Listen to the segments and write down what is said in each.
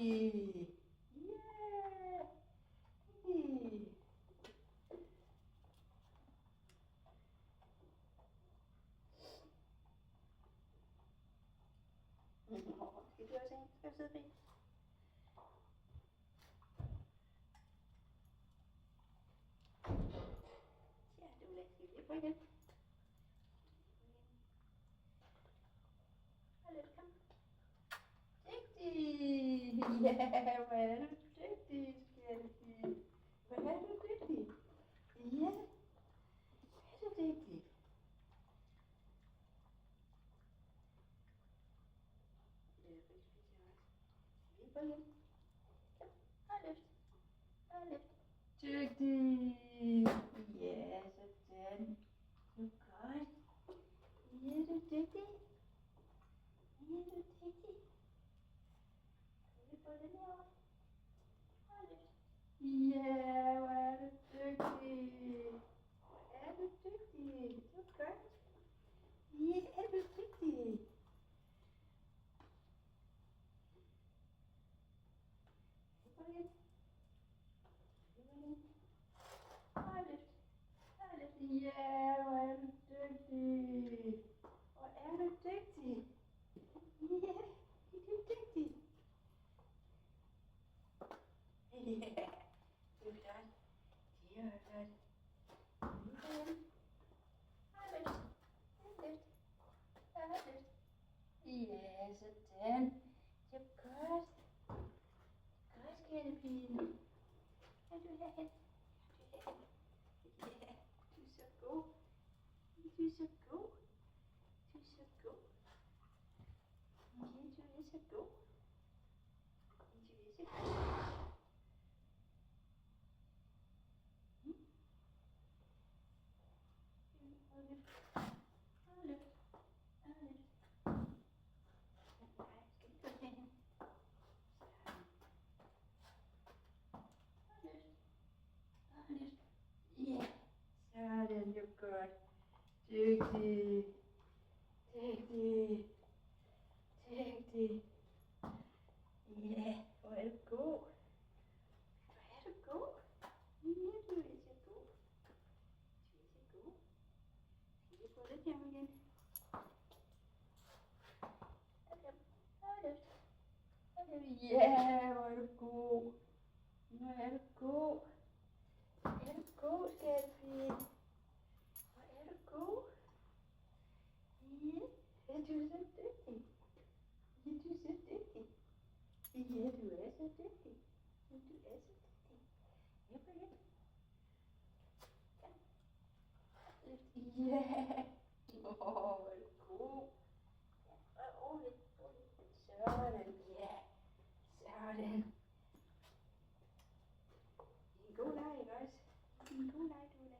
Dygtig. Yeah. Dygtig. Skal du også ind? Skal du sidde fint? Ja, det vil jeg ikke. Skal vi lige prøve igen? Hold lidt, kom. Dygtig. Ja, hvor er du dygtig, Skalpig. Hvor er du dygtig. Ja, hvor er du dygtig. Det er rigtig fint, Jonas. Vi prøver igen. Kom, hold løft. Hold løft. Dygtig. Ja, sådan. Du er godt. Ja, du er dygtig. Ja, du er dygtig. Kan vi få den herovre? Hold løft. Ja, hvor er du dygtig. Hvor er du dygtig. Du er godt. Ja, du er dygtig. Prøv igen. Hold løft. Hold løft. Ja, hvor er du dygtig. Hvor er du dygtig. Ja, du er dygtig. Ja, du er flot. Det er flot. Hold løft. Hold løft. Hold løft. Ja, sådan. Det er godt. Godt, Skalpig. Kan du herhen? Ja, du er så god. Du er så god. Du er så god. Ja, du er så god. Du er så god. Hold løft. Hold løft. Hold løft. Nej, skal vi gå herhen? Hold løft. Hold løft. Ja, sådan, det er godt. Dygtig. Dygtig. Dygtig. Ja, hvor er du god. Hvor er du god. Ja, du er så god. Du er så god. Skal vi få den her igen? Okay. Hold løft. Ja, hvor er du god. Hvor er du god. Hvor er du god, Skalpig. Hvor er du god. Ja, du er så dygtig. Ja, du er så dygtig. Ja, du er så dygtig. Ja, du er så dygtig. Ja, på igen. Kom. Løft. Ja. Hvor er du god. Ja, roligt. Sådan. Ja. Sådan. Det er en god leg, ikke også? Det er en god leg, du er da.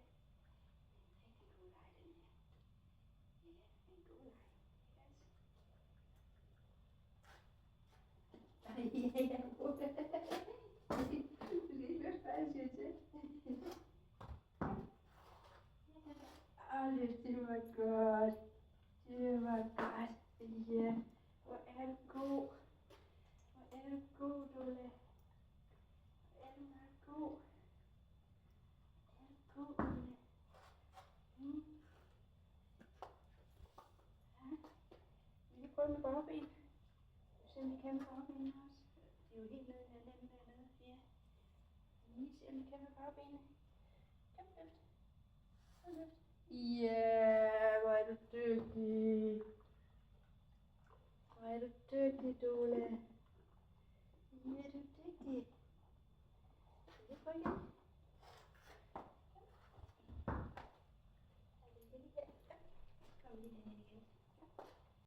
Det er en rigtig god leg, den her. Ja, en god leg. Ikke også? Ja, du skal ikke løfte, hvad jeg siger til. Løft, det var godt. Det var godt. Ja, hvor er du god. Hvor er du god, Dola. Hvor er du meget god. Hvor er du god, Dola. Ja. Vi kan prøve med bagben. Se om vi kan med bagbenene også. Det er jo helt nede i den ende dernede. Ja. Lige se om vi kan med bagbenene. Kom, løft. Kom, løft. Ja,